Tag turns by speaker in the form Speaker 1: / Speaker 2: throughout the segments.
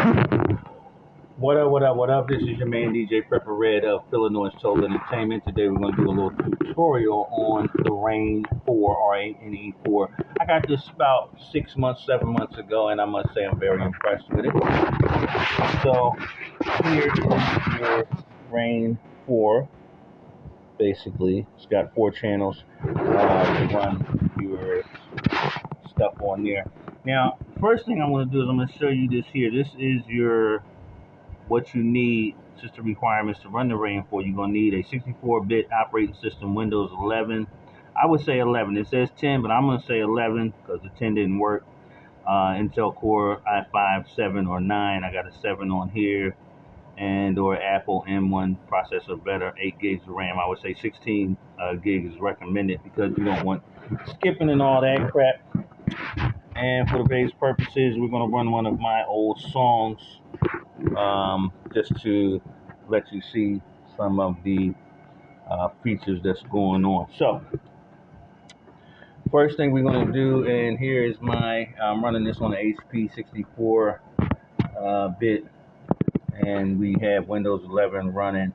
Speaker 1: What up, what up, what up? This is your man DJ Prepper Red of Illinois Soul Entertainment. Today we're going to do a little tutorial on the Rane 4, Rane 4. I got this about 6 months, 7 months ago, and I must say I'm very impressed with it. So here is your Rane 4. Basically, it's got 4 channels to run your stuff on there. Now, first thing I want to do is I'm going to show you this here. This is your what you need, system requirements to run the Rane 4. You're going to need a 64-bit operating system, Windows 11. I would say 11. It says 10, but I'm going to say 11 because the 10 didn't work. Intel Core i5, 7, or 9. I got a 7 on here. And or Apple M1 processor, better, 8 gigs of RAM. I would say 16 gigs is recommended because you don't want skipping and all that crap. And for the base purposes, we're going to run one of my old songs just to let you see some of the features that's going on. So, first thing we're going to do, and here is I'm running this on an HP 64-bit, and we have Windows 11 running.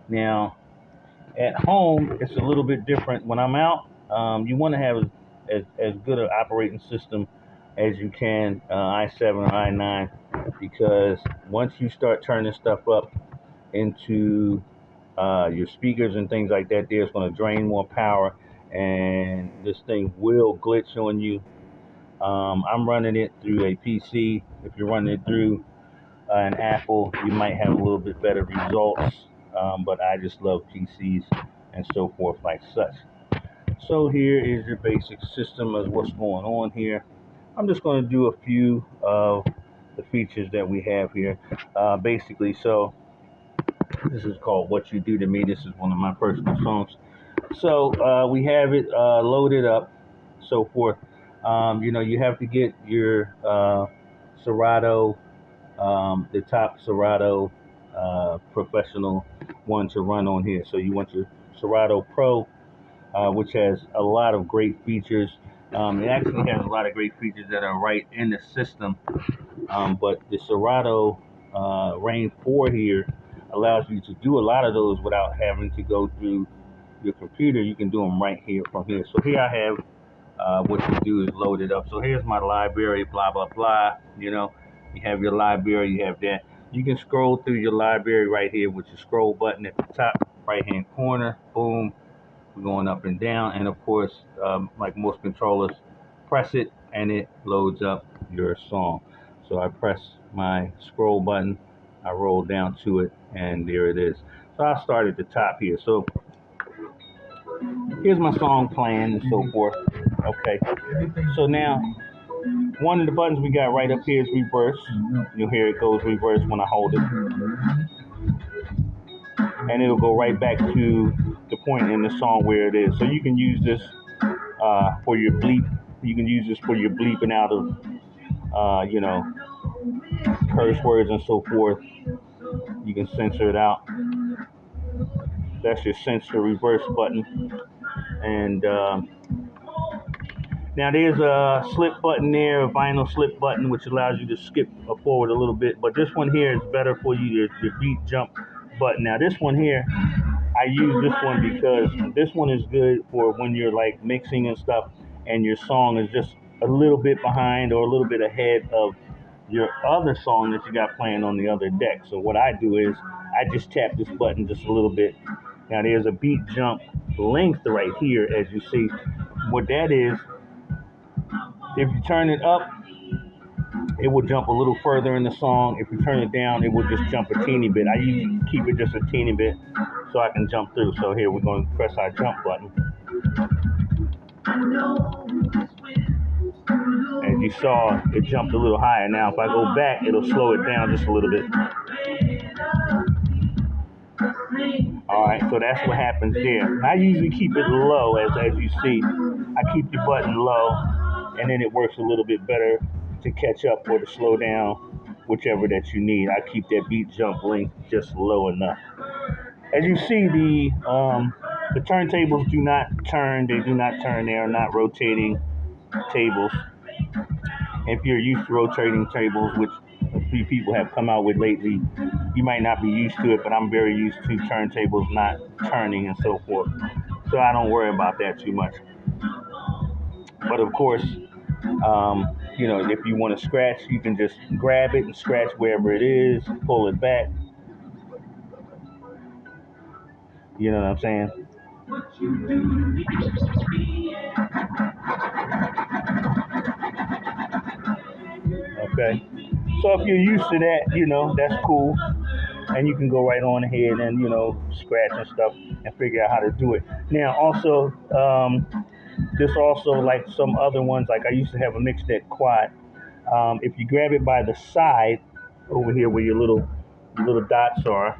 Speaker 1: Now, at home, it's a little bit different. When I'm out, you want to have as good an operating system as you can, i7 or i9, because once you start turning stuff up into your speakers and things like that, it's going to drain more power, and this thing will glitch on you. I'm running it through a PC. If you're running it through an Apple, you might have a little bit better results, but I just love PCs and so forth like such. So here is your basic system of what's going on here. I'm just going to do a few of the features that we have here. Basically, so this is called What You Do to Me. This is one of my personal songs. So we have it loaded up, so forth. You have to get your Serato, the top Serato professional one to run on here. So you want your Serato Pro, which has a lot of great features. It actually has a lot of great features that are right in the system, but the Serato Rane 4 here allows you to do a lot of those without having to go through your computer. You can do them right here from here. So here I have what you do is load it up. So here's my library, blah, blah, blah. You have your library, you have that. You can scroll through your library right here with your scroll button at the top right-hand corner. Boom. We're going up and down, and of course, like most controllers, press it and it loads up your song. So I press my scroll button, I roll down to it, and there it is. So I'll start at the top here. So here's my song playing and so forth. Okay, so now one of the buttons we got right up here is reverse. You'll hear it goes reverse when I hold it, and it'll go right back to the point in the song where it is. So you can use this for your bleep. You can use this for your bleeping out of, curse words and so forth. You can censor it out. That's your censor reverse button. And now there's a slip button there, a vinyl slip button, which allows you to skip forward a little bit. But this one here is better for you, the beat jump button. Now this one here, I use this one because this one is good for when you're like mixing and stuff and your song is just a little bit behind or a little bit ahead of your other song that you got playing on the other deck. So what I do is I just tap this button just a little bit. Now there's a beat jump length right here, as you see. What that is, if you turn it up, it will jump a little further in the song. If you turn it down, it will just jump a teeny bit. I usually keep it just a teeny bit so I can jump through. So here we're going to press our jump button. As you saw, it jumped a little higher. Now if I go back, it'll slow it down just a little bit. Alright, so that's what happens there. I usually keep it low, as you see. I keep the button low, and then it works a little bit better to catch up or to slow down, whichever that you need. I keep that beat jump length just low enough. As you see, the turntables do not turn. They do not turn. They are not rotating tables. If you're used to rotating tables, which few people have come out with lately. You might not be used to it, but I'm very used to turntables not turning and so forth. So I don't worry about that too much. But of course, if you want to scratch, you can just grab it and scratch wherever it is, pull it back. You know what I'm saying? Okay. So if you're used to that, that's cool. And you can go right on ahead and, scratch and stuff and figure out how to do it. Now, also, this also, like some other ones, like I used to have a mixed deck quad. If you grab it by the side over here where your little dots are,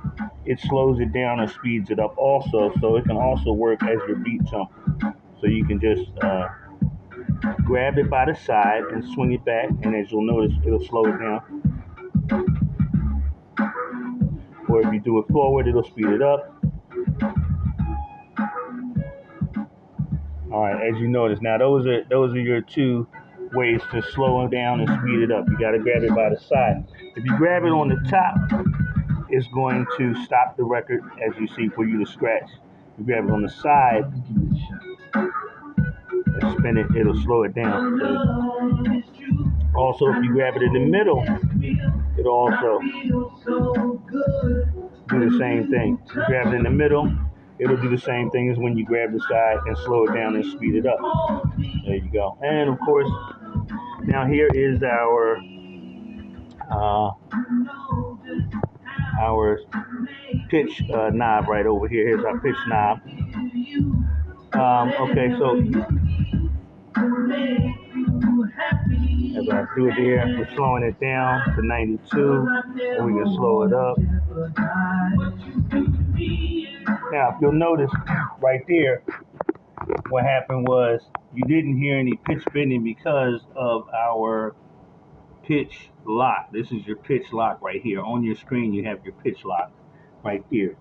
Speaker 1: it slows it down and speeds it up also. So it can also work as your beat jump. So you can just grab it by the side and swing it back, and as you'll notice, it'll slow it down. Or if you do it forward, it'll speed it up. All right, as you notice, now those are your two ways to slow it down and speed it up. You got to grab it by the side. If you grab it on the top, it's going to stop the record, as you see, for you to scratch. If you grab it on the side and spin it, it'll slow it down. So also, if you grab it in the middle, it'll also do the same thing. If you grab it in the middle, it'll do the same thing as when you grab the side and slow it down and speed it up. There you go. And of course, now here is our pitch knob right over here. Here's our pitch knob. Okay, so as I do it there, we're slowing it down to 92, and we can slow it up. Now, if you'll notice right there, what happened was you didn't hear any pitch bending because of our pitch lock. This is your pitch lock right here. On your screen, you have your pitch lock right there.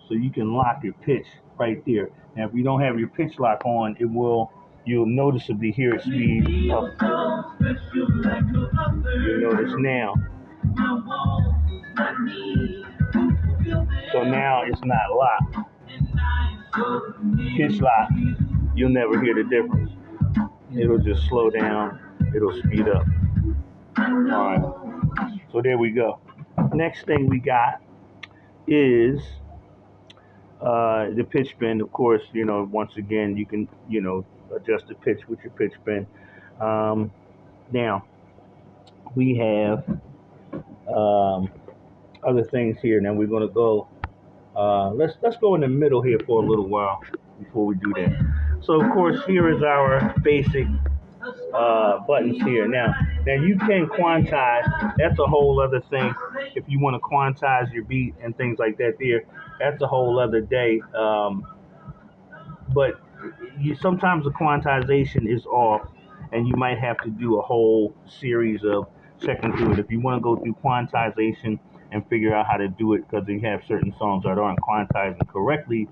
Speaker 1: So you can lock your pitch right there. Now, if you don't have your pitch lock on, you'll noticeably hear it speed up. You notice now. So now it's not locked. Pitch lock, you'll never hear the difference. It'll just slow down. It'll speed up. All right. So there we go. Next thing we got is the pitch bend. Of course, once again, you can, adjust the pitch with your pitch bend. Now, we have other things here. Now we're going to go. Let's go in the middle here for a little while before we do that. So of course, here is our basic buttons here. Now you can quantize. That's a whole other thing. If you want to quantize your beat and things like that, that's a whole other day. But sometimes the quantization is off, and you might have to do a whole series of checking through it. If you want to go through quantization and figure out how to do it, because you have certain songs that aren't quantizing correctly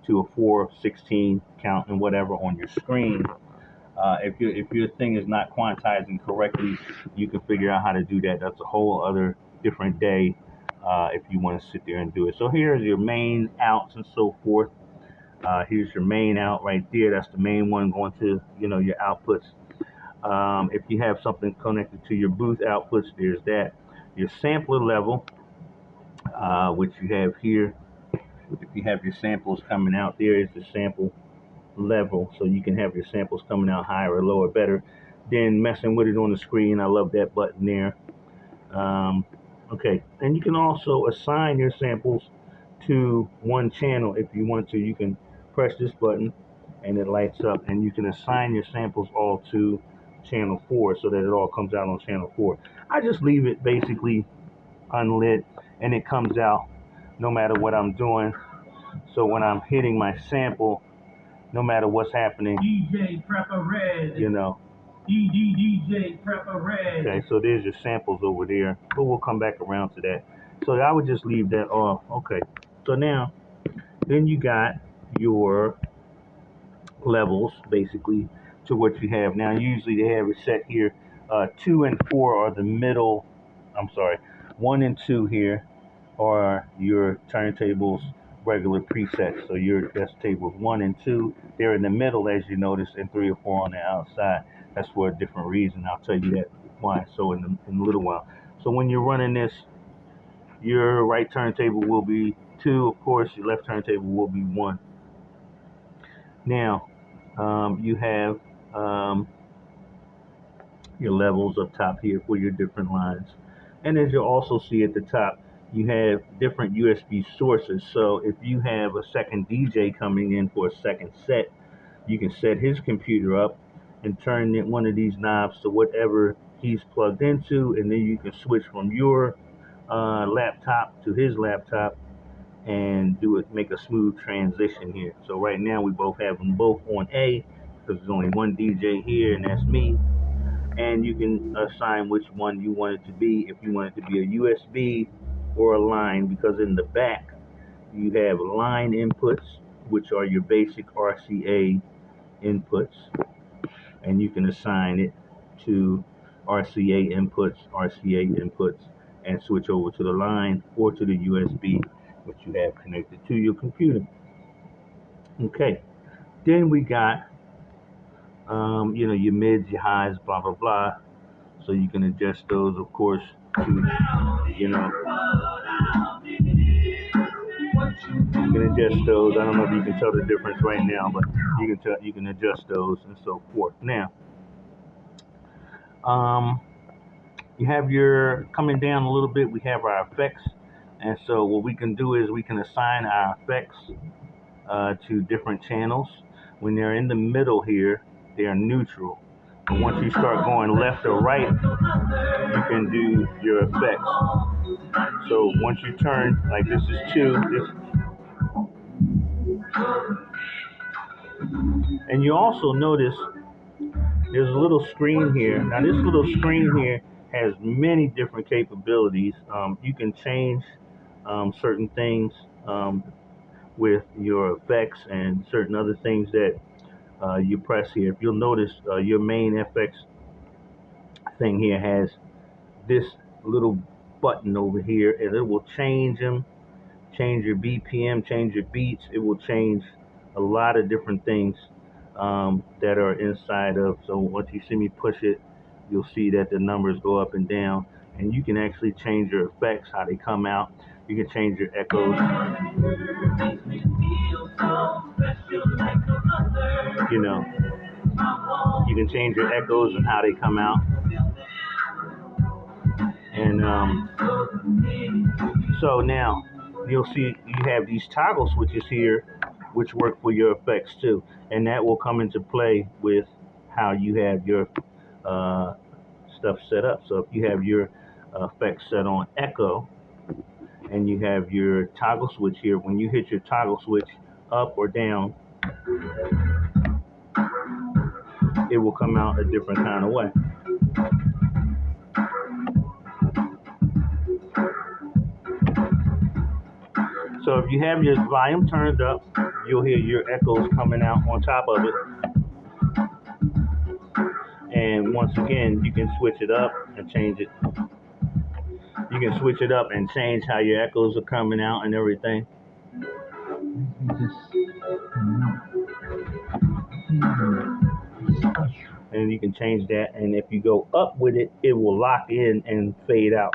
Speaker 1: to a 4/16 count and whatever on your screen. If your thing is not quantizing correctly, you can figure out how to do that. That's a whole other different day if you want to sit there and do it. So here's your main outs and so forth. Here's your main out right there. That's the main one going to your outputs. If you have something connected to your booth outputs, there's that. Your sampler level, which you have here. If you have your samples coming out, there is the sample level, so you can have your samples coming out higher or lower, better than messing with it on the screen. I love that button there. Okay, and you can also assign your samples to one channel if you want to. You can press this button and it lights up, and you can assign your samples all to channel 4 so that it all comes out on channel 4. I just leave it basically unlit, and it comes out no matter what I'm doing. So when I'm hitting my sample, no matter what's happening,
Speaker 2: DJ Prepper Red. DJ Prepper Red.
Speaker 1: Okay, so there's your samples over there, but we'll come back around to that. So I would just leave that off. Okay, so now, then you got your levels, basically, to what you have. Now, usually they have it set here. 2 and 4 are the middle. I'm sorry. 1 and 2 here are your turntables regular presets. So that's tables 1 and 2. They're in the middle, as you notice, and 3 or 4 on the outside. That's for a different reason. I'll tell you that why. So in a little while. So when you're running this, your right turntable will be 2, of course. Your left turntable will be 1. Now, you have your levels up top here for your different lines. And as you'll also see at the top, you have different USB sources. So if you have a second DJ coming in for a second set, you can set his computer up and turn one of these knobs to whatever he's plugged into, and then you can switch from your laptop to his laptop and make a smooth transition here. So right now we both have them both on A because there's only one DJ here, and that's me. And you can assign which one you want it to be, if you want it to be a USB or a line, because in the back you have line inputs, which are your basic RCA inputs, and you can assign it to RCA inputs, and switch over to the line or to the USB, which you have connected to your computer. Okay, then we got your mids, your highs, blah blah blah. So you can adjust those, of course, to you can adjust those. I don't know if you can tell the difference right now, but you can adjust those and so forth. Now, you have your coming down a little bit. We have our effects, and so what we can do is we can assign our effects to different channels. When they're in the middle here, they are neutral. But once you start going left or right, you can do your effects. So once you turn, like this is 2, and you also notice there's a little screen here. Now this little screen here has many different capabilities. You can change certain things with your effects and certain other things that you press here. If you'll notice, your main FX thing here has this little button over here, and it will change them, change your BPM, change your beats. It will change a lot of different things that are inside of. So once you see me push it, you'll see that the numbers go up and down, and you can actually change your effects, how they come out. You can change your echoes. You can change your echoes and how they come out. And so now you'll see you have these toggle switches here, which work for your effects too, and that will come into play with how you have your stuff set up. So if you have your effects set on echo, and you have your toggle switch here, when you hit your toggle switch up or down, it will come out a different kind of way. So if you have your volume turned up, you'll hear your echoes coming out on top of it. And once again, you can switch it up and change it. You can switch it up and change how your echoes are coming out and everything. And you can change that, and if you go up with it, it will lock in and fade out.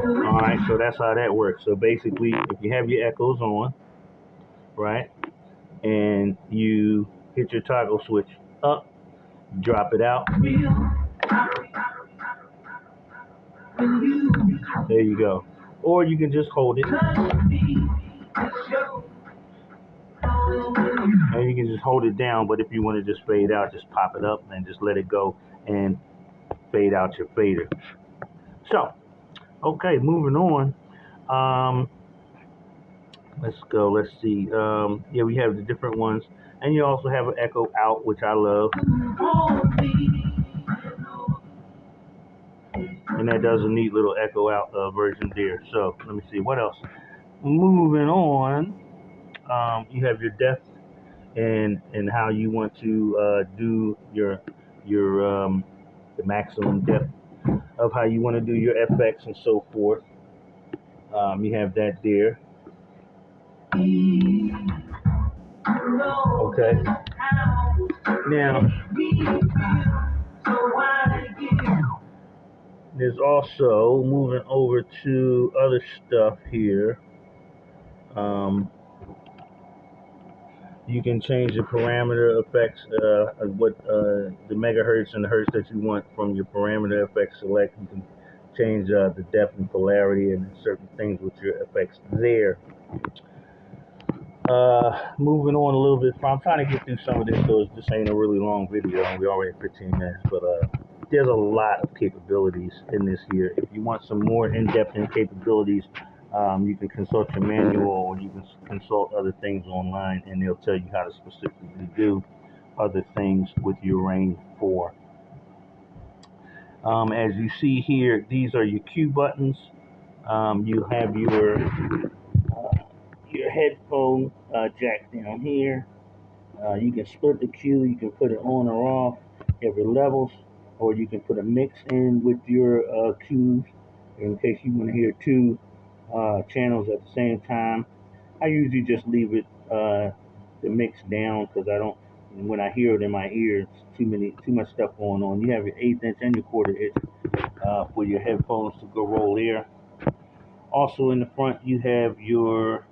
Speaker 1: Alright, so that's how that works. So basically, if you have your echoes on, right, and you hit your toggle switch up, drop it out. There you go. Or you can just hold it. And you can just hold it down, but if you want to just fade out, just pop it up and just let it go and fade out your fader. So, okay, moving on. Let's go. Let's see. Yeah, we have the different ones. And you also have an echo out, which I love. And that does a neat little echo out version there. So let me see what else. Moving on. you have your depth and how you want to do your the maximum depth of how you want to do your FX and so forth. You have that there. Okay. Now, there's also moving over to other stuff here. You can change the parameter effects, of what the megahertz and the hertz that you want from your parameter effects select. You can change the depth and polarity and certain things with your effects there. Moving on a little bit, I'm trying to get through some of this so this ain't a really long video. We're already at 15 minutes, but there's a lot of capabilities in this here. If you want some more in-depth capabilities, you can consult your manual or you can consult other things online and they'll tell you how to specifically do other things with your Rane 4. As you see here, these are your Q buttons. You have your headphone jack down here. You can split the Q, you can put it on or off, every levels, or you can put a mix in with your Qs in case you want to hear two channels at the same time. I usually just leave it the mix down because I don't. When I hear it in my ear, it's too much stuff going on. You have your 1/8 inch and your 1/4 inch for your headphones to go roll air. Also in the front, you have your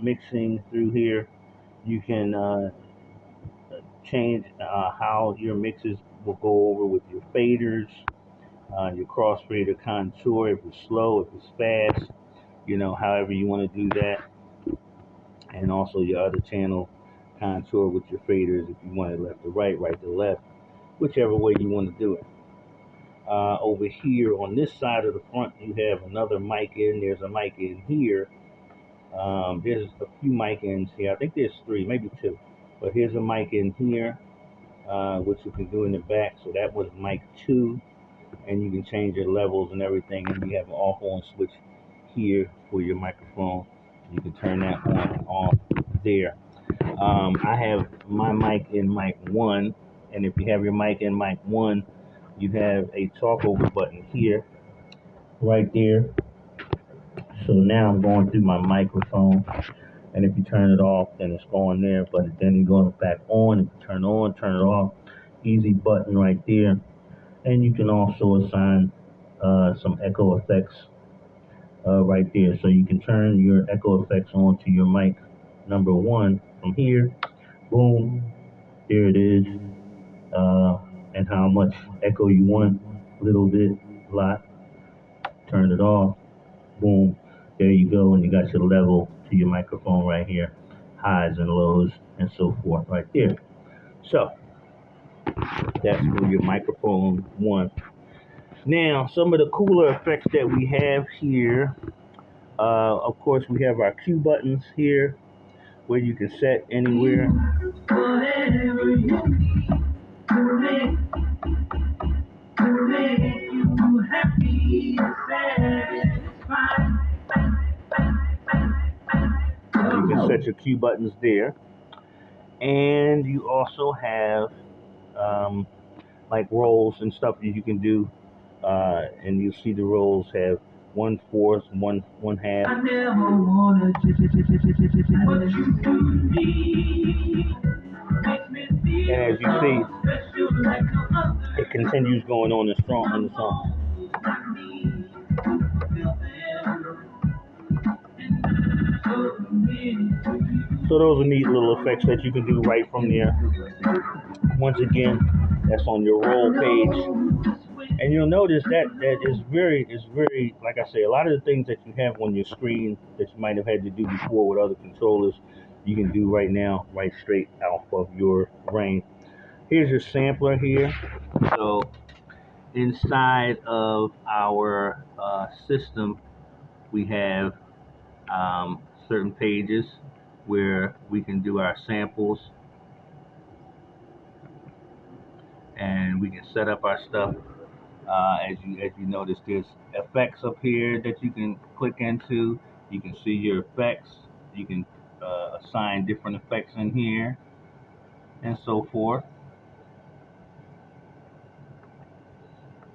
Speaker 1: mixing through here. You can change how your mixes will go over with your faders, your crossfader contour, if it's slow, if it's fast, however you want to do that. And also your other channel contour with your faders if you want it left to right, right to left, whichever way you want to do it. Over here on this side of the front, you have another mic in. There's a mic in here. There's a few mic ins here. I think there's 3, maybe 2. But here's a mic in here, which you can do in the back. So that was mic 2. And you can change your levels and everything. And you have an off-on switch here for your microphone. You can turn that on and off there. I have my mic in mic 1. And if you have your mic in mic 1, you have a talk over button here, right there. So now I'm going through my microphone, and if you turn it off, then it's going there, but then it goes back on. If you turn it on, turn it off, easy button right there. And you can also assign some echo effects right there. So you can turn your echo effects on to your mic number 1 from here. Boom, there it is. And how much echo you want, little bit, lot. Turn it off. Boom, there you go, and you got your level to your microphone right here, highs and lows and so forth right there. So that's for your microphone 1. Now, some of the cooler effects that we have here, of course, we have our Q buttons here where you can set anywhere. Whatever you need to make you happy, satisfied. You can set your Q buttons there. And you also have like rolls and stuff that you can do. And you see the rolls have 1/4, 1/2. I never wanna what you do. And as you see, it continues going on and strong in the song. So those are neat little effects that you can do right from there. Once again, that's on your roll page. And you'll notice that is very, like I say, a lot of the things that you have on your screen that you might have had to do before with other controllers, you can do right now, right straight off of your Rane. Here's your sampler here. So inside of our system, we have certain pages where we can do our samples and we can set up our stuff. As you notice, there's effects up here that you can click into. You can see your effects. You can assign different effects in here and so forth.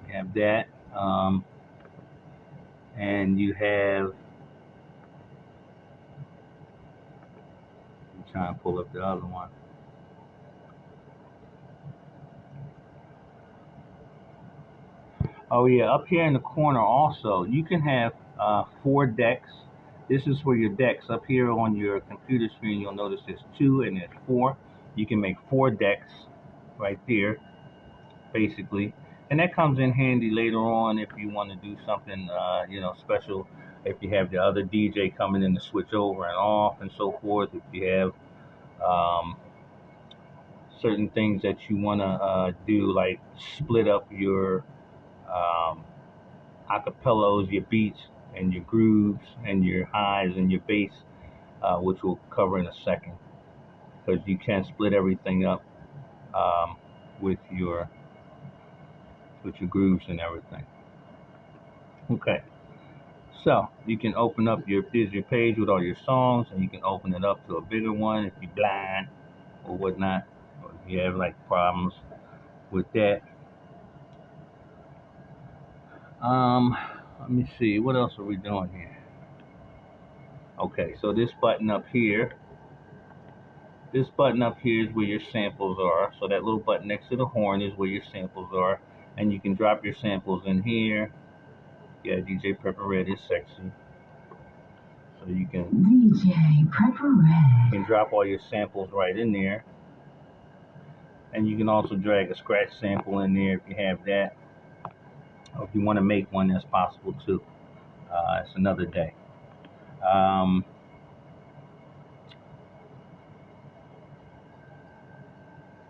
Speaker 1: You have that, and you have. I'm trying to pull up the other one. Oh yeah, up here in the corner also, you can have 4 decks. This is for your decks. Up here on your computer screen, you'll notice there's 2 and there's 4. You can make 4 decks right there, basically. And that comes in handy later on if you want to do something, special. If you have the other DJ coming in to switch over and off and so forth. If you have um, certain things that you want to do, like split up your um, acapellas, your beats, and your grooves, and your highs and your bass, which we'll cover in a second, because you can split everything up um, with your grooves and everything. Okay, so you can open up your page with all your songs, and you can open it up to a bigger one if you're blind or whatnot, or if you have like problems with that. Let me see, what else are we doing here? Okay, so this button up here is where your samples are. So that little button next to the horn is where your samples are. And you can drop your samples in here. Yeah, DJ Prepper Red is sexy. So you can DJ Prepper Red. You can drop all your samples right in there. And you can also drag a scratch sample in there if you have that. Or if you want to make one, that's possible too. It's another day.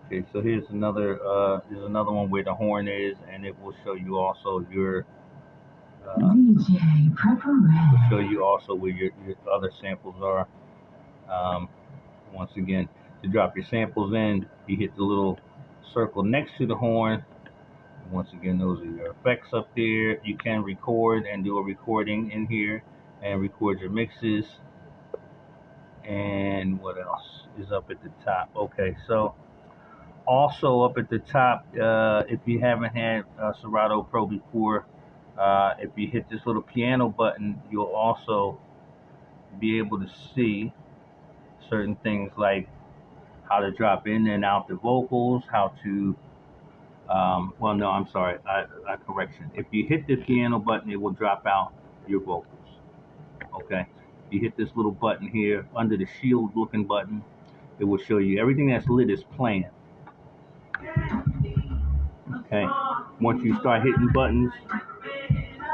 Speaker 1: Okay, so here's another one where the horn is, and it will show you also your DJ Prepper Red. Will show you also where your other samples are. Once again, to drop your samples in, you hit the little circle next to the horn. And once again, those are your effects up there. You can record and do a recording in here and record your mixes. And what else is up at the top? Okay, so also up at the top, if you haven't had Serato Pro before, if you hit this little piano button, you'll also be able to see certain things like how to drop in and out the vocals, how to, correction. If you hit the piano button, it will drop out your vocals. Okay. You hit this little button here under the shield looking button, it will show you everything that's lit is playing. Okay. Once you start hitting buttons,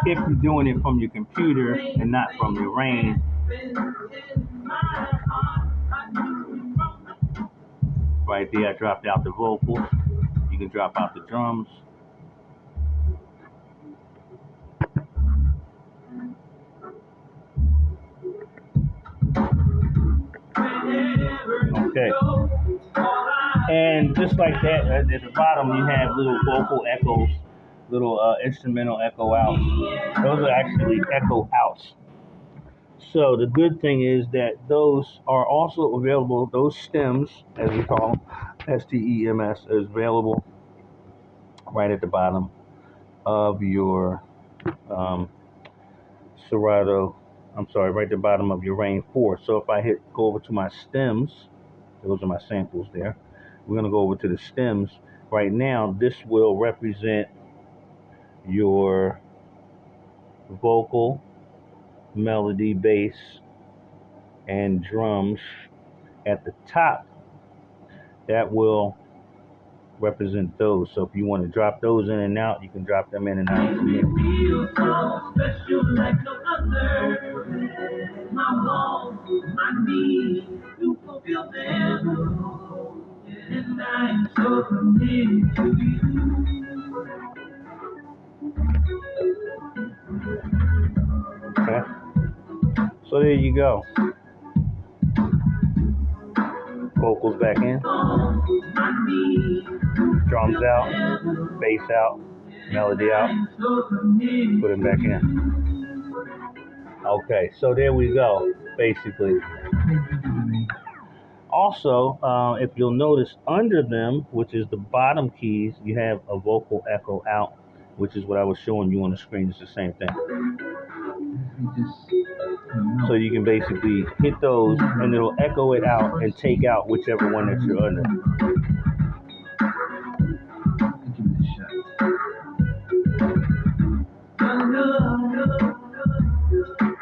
Speaker 1: if you're doing it from your computer and not from your Rane, right there, I dropped out the vocals. You can drop out the drums. Okay. And just like that, at the bottom you have little vocal echoes, little instrumental echo outs. Those are actually echo outs. So the good thing is that those are also available, those stems, as we call them, STEMS, is available right at the bottom of your Serato, right at the bottom of your Rane 4. So if I go over to my stems, those are my samples there. We're going to go over to the stems. Right now, this will represent your vocal, melody, bass, and drums. At the top, that will represent those. So if you want to drop those in and out, you can drop them in and out. Okay. So there you go. Vocals back in, drums out, bass out, melody out, put them back in. Okay, so there we go, basically. Also, if you'll notice under them, which is the bottom keys, you have a vocal echo out, which is what I was showing you on the screen. It's the same thing. So you can basically hit those and it'll echo it out and take out whichever one that you're under.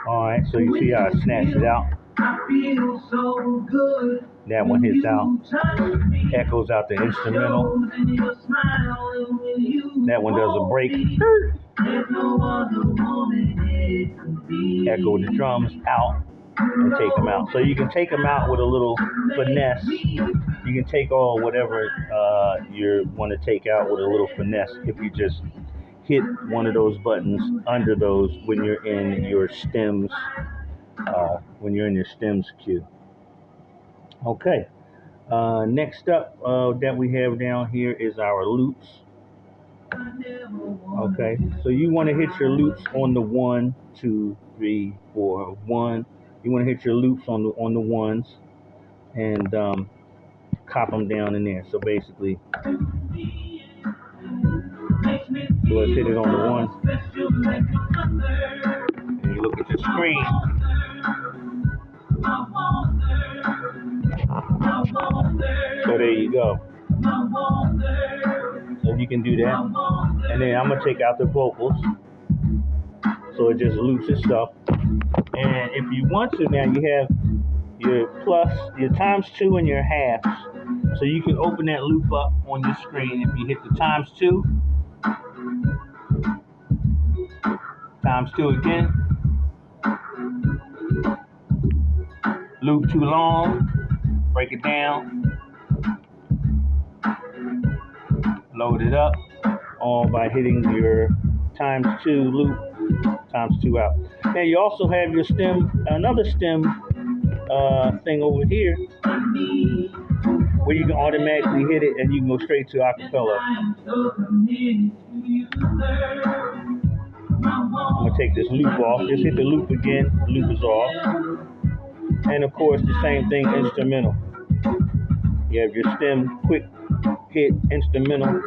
Speaker 1: Alright, so you see how I snatched it out? That one hits out, echoes out the instrumental. That one does a break, echo the drums out and take them out. So you can take them out with a little finesse. You can take all whatever you want to take out with a little finesse if you just hit one of those buttons under those when you're in your stems cue. Okay. Next up that we have down here is our loops. Okay, so you want to hit your loops on the 1, 2, 3, 4, 1. You want to hit your loops on the ones and cop them down in there. So basically, so let's hit it on the 1, and you look at your screen. So there you go. So you can do that. And then I'm going to take out the vocals. So it just loops itself. And if you want to, now you have your plus, your ×2 and your halves. So you can open that loop up on your screen. If you hit the ×2, ×2 again. Loop too long, break it down. Load it up, all by hitting your ×2 loop, ×2 out. Now you also have your stem, another stem thing over here, where you can automatically hit it and you can go straight to acapella. I'm gonna take this loop off. Just hit the loop again. Loop is off. And of course, the same thing, instrumental. You have your stem, quick hit, instrumental.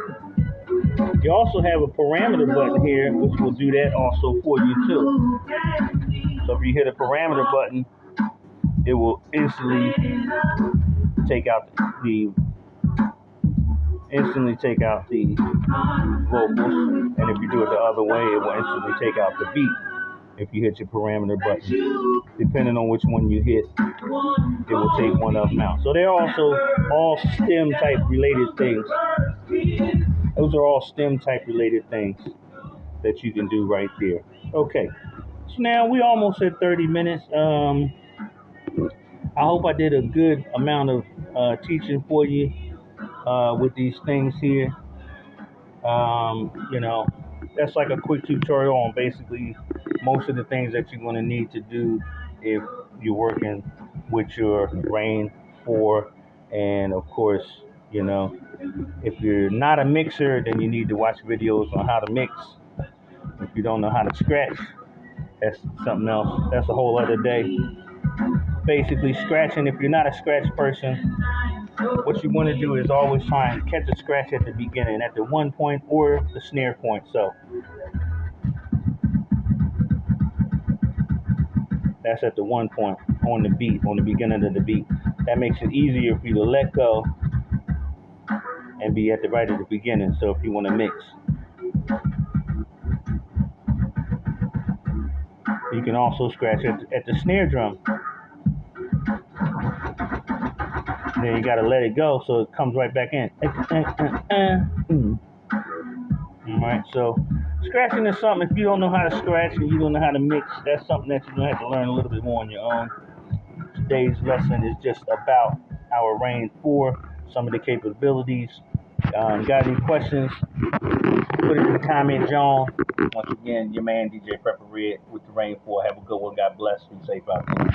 Speaker 1: You also have a parameter button here, which will do that also for you too. So if you hit a parameter button, it will instantly take out the vocals. And if you do it the other way, it will instantly take out the beat. If you hit your parameter button, depending on which one you hit, it will take one of them out. So they're also all stem type related things. Those are all stem type related things that you can do right there. Okay, so now we almost at 30 minutes. I hope I did a good amount of teaching for you with these things here. That's like a quick tutorial on basically most of the things that you're going to need to do if you're working with your Rane 4. And of course, if you're not a mixer, then you need to watch videos on how to mix. If you don't know how to scratch, that's something else. That's a whole other day. Basically, scratching, if you're not a scratch person, what you want to do is always try and catch a scratch at the beginning, at the 1 point or the snare point. So that's at the 1 point on the beat, on the beginning of the beat. That makes it easier for you to let go and be at the right at the beginning. So if you want to mix, you can also scratch at the snare drum. Then you gotta let it go so it comes right back in. Alright, so scratching is something, if you don't know how to scratch and you don't know how to mix, that's something that you're gonna have to learn a little bit more on your own. Today's lesson is just about our Rane 4, some of the capabilities. Got any questions? Put it in the comment, John. Once again, your man DJ Prepper Red with the Rane 4. Have a good one. God bless. Be safe out there.